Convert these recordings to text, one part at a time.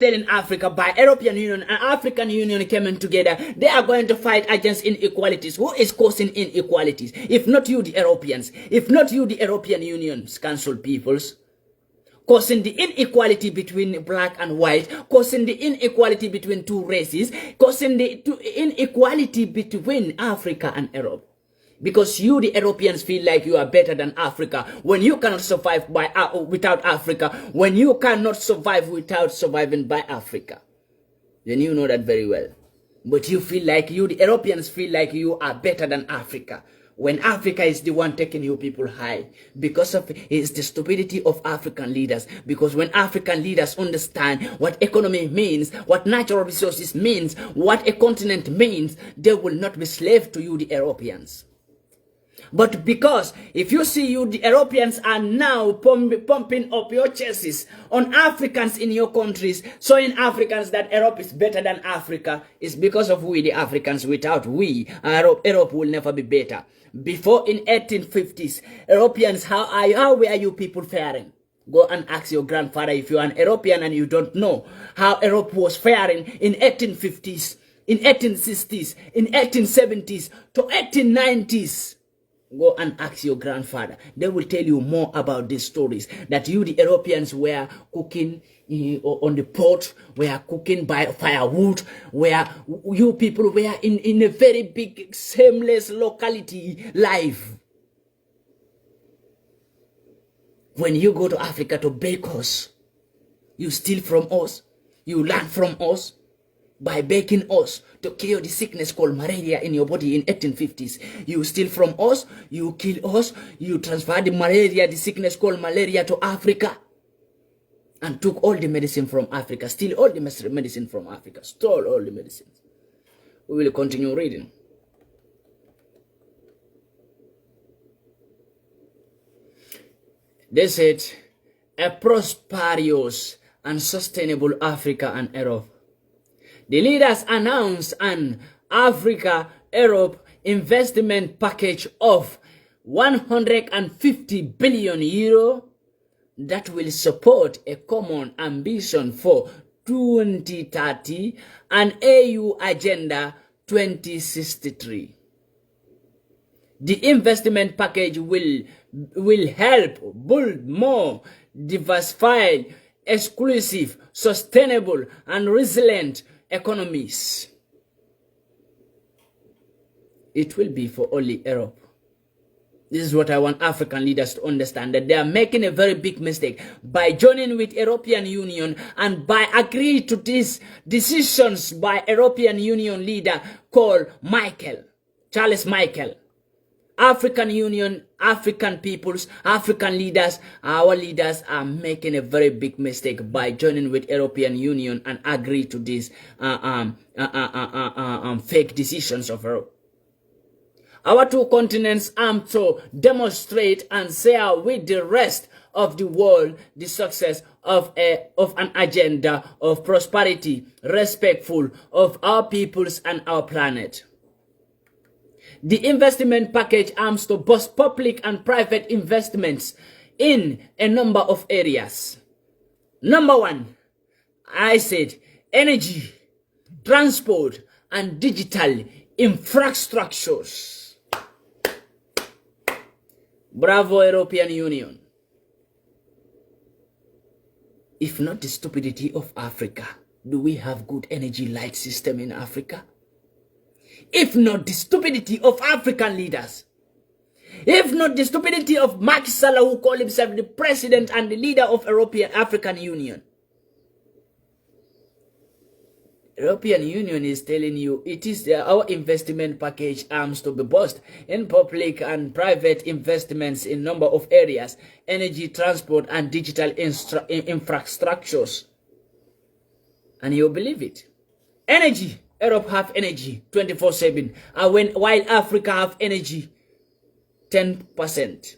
in Africa by European Union and African Union coming together, they are going to fight against inequalities. Who is causing inequalities? If not you, the Europeans. If not you, the European Union's council peoples. Causing the inequality between black and white, causing the inequality between two races, causing the inequality between Africa and Europe. Because you, the Europeans, feel like you are better than Africa when you cannot survive without Africa, when you cannot survive without surviving by Africa. Then you know that very well. But you feel like you, the Europeans, feel like you are better than Africa when Africa is the one taking you people high. Because of it's the stupidity of African leaders. Because when African leaders understand what economy means, what natural resources means, what a continent means, they will not be slave to you, the Europeans. But because if you see you, the Europeans are now pumping up your chests on Africans in your countries, showing Africans that Europe is better than Africa, it's because of we, the Africans. Without we, Europe will never be better. Before in 1850s, Europeans, how were you people faring? Go and ask your grandfather if you are an European and you don't know how Europe was faring in 1850s, in 1860s, in 1870s to 1890s. Go and ask your grandfather. They will tell you more about these stories. That you, the Europeans, were cooking on the pot, were cooking by firewood, where you people were in a very big, shameless locality life. When you go to Africa to bake us, you steal from us, you learn from us, by baking us to cure the sickness called malaria in your body in 1850s. You steal from us, you kill us, you transfer the malaria, the sickness called malaria to Africa. And took all the medicine from Africa, steal all the medicine from Africa, stole all the medicines. We will continue reading. They said, a prosperous and sustainable Africa and Europe. The leaders announced an Africa-Europe investment package of 150 billion euro that will support a common ambition for 2030 and AU Agenda 2063. The investment package will help build more diversified, exclusive, sustainable, and resilient economies. It will be for only Europe. This is what I want African leaders to understand, that they are making a very big mistake by joining with European Union and by agreeing to these decisions by European Union leader called MAICA, Charles Michael. African Union, African peoples, African leaders, our leaders are making a very big mistake by joining with European Union and agree to these fake decisions of Europe. Our two continents aim to demonstrate and share with the rest of the world the success of an agenda of prosperity, respectful of our peoples and our planet. The investment package aims to boost public and private investments in a number of areas. Number one, I said energy, transport, and digital infrastructures. Bravo, European Union. If not the stupidity of Africa, do we have good energy light system in Africa? If not the stupidity of African leaders, if not the stupidity of Macky Sall, who called himself the president and the leader of African Union. European Union is telling you it is our investment package aims to be boosted in public and private investments in number of areas, energy, transport, and digital infrastructures. And you believe it. Energy. Europe have energy 24/7, while Africa have energy 10%.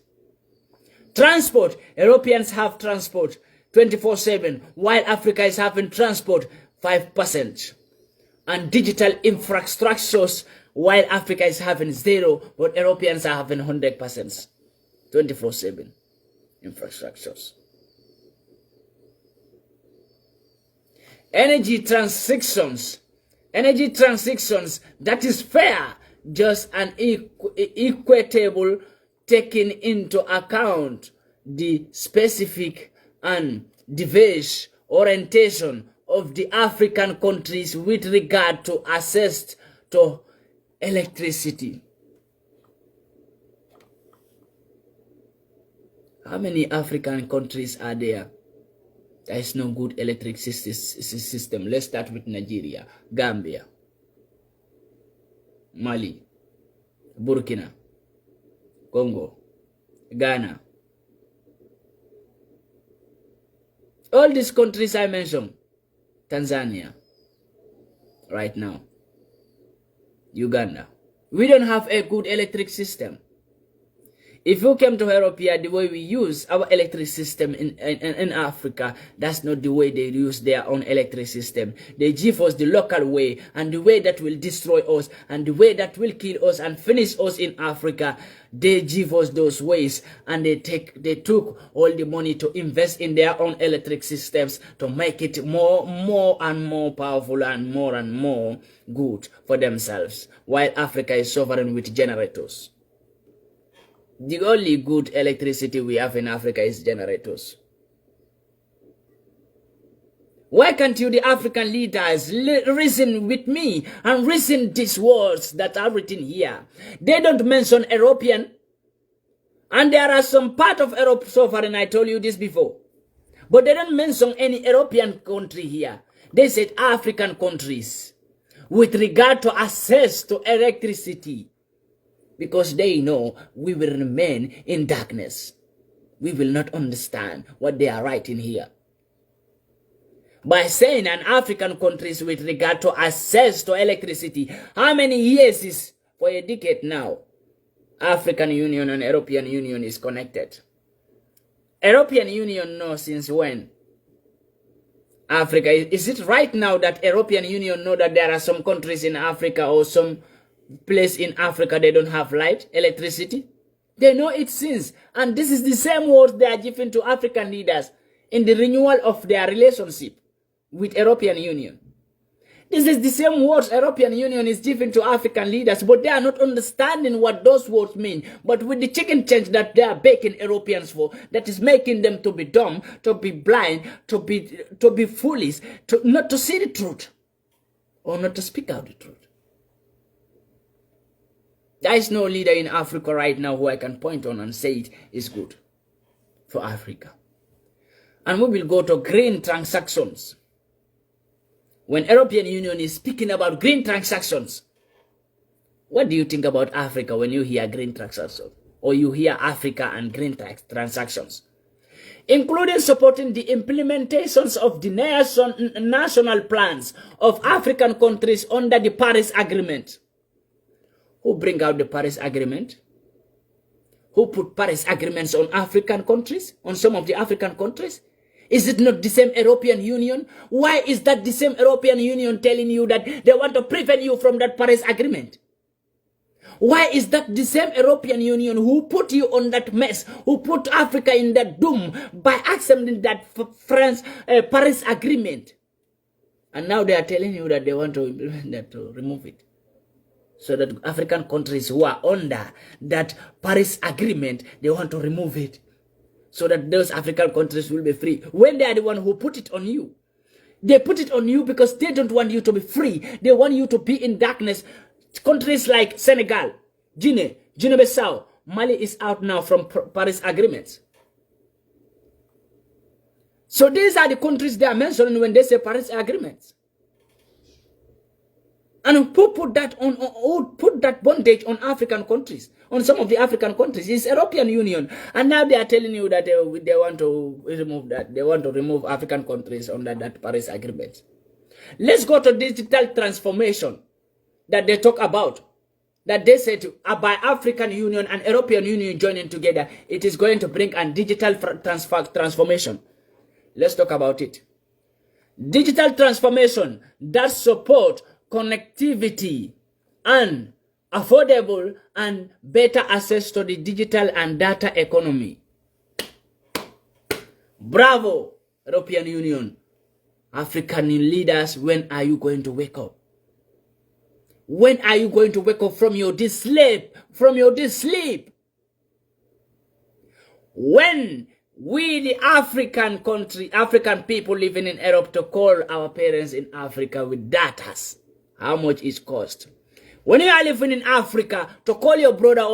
Transport, Europeans have transport 24/7, while Africa is having transport 5%. And digital infrastructures, while Africa is having 0, but Europeans are having 100%. 24/7 infrastructures. energy transactions that is fair, just, and equitable, taking into account the specific and diverse orientation of the African countries with regard to access to electricity. How many African countries are there? There is no good electric system. Let's start with Nigeria, Gambia, Mali, Burkina, Congo, Ghana. All these countries I mentioned, Tanzania, right now, Uganda. We don't have a good electric system. If you came to Europe here, the way we use our electric system in Africa, that's not the way they use their own electric system. They give us the local way, and the way that will destroy us, and the way that will kill us and finish us in Africa. They give us those ways, and they took all the money to invest in their own electric systems to make it more and more powerful and more good for themselves, while Africa is suffering with generators. The only good electricity we have in Africa is generators. Why can't you, the African leaders, reason with me and reason these words that are written here? They don't mention European, and there are some part of Europe suffering. I told you this before, but they don't mention any European country here. They said African countries with regard to access to electricity. Because they know we will remain in darkness. We will not understand what they are writing here. By saying an African countries with regard to access to electricity, how many years is, for a decade now, African Union and European Union is connected? European Union knows since when? Africa, is it right now that European Union know that there are some countries in Africa or some place in Africa they don't have light, electricity? They know it since, and this is the same words they are giving to African leaders in the renewal of their relationship with European Union. This is the same words European Union is giving to African leaders, but they are not understanding what those words mean. But with the chicken change that they are baking Europeans for, that is making them to be dumb, to be blind, to be foolish, not to see the truth, or not to speak out the truth. There is no leader in Africa right now who I can point on and say it is good for Africa. And we will go to green transactions. When European Union is speaking about green transactions, what do you think about Africa when you hear green transactions? Or you hear Africa and green transactions? Including supporting the implementations of the national plans of African countries under the Paris Agreement. Who bring out the Paris Agreement? Who put Paris Agreements on African countries, on some of the African countries? Is it not the same European Union? Why is that the same European Union telling you that they want to prevent you from that Paris Agreement? Why is that the same European Union who put you on that mess, who put Africa in that doom by accepting that Paris Agreement? And now they are telling you that they want to implement that, to remove it. So that African countries who are under that Paris Agreement, they want to remove it. So that those African countries will be free. When they are the one who put it on you. They put it on you because they don't want you to be free. They want you to be in darkness. Countries like Senegal, Guinea-Bissau, Mali is out now from Paris Agreements. So these are the countries they are mentioning when they say Paris Agreements. And who put that on, who put that bondage on African countries, on some of the African countries? It's European Union. And now they are telling you that they want to remove that. They want to remove African countries under that Paris Agreement. Let's go to digital transformation that they talk about. That they said by African Union and European Union joining together, it is going to bring a digital transformation. Let's talk about it. Digital transformation that support connectivity and affordable and better access to the digital and data economy. Bravo, European Union African leaders, when are you going to wake up? When are you going to wake up from your deep sleep? When we, the African people living in Europe, to call our parents in Africa with datas, how much it cost? When you are living in Africa, to call your brother or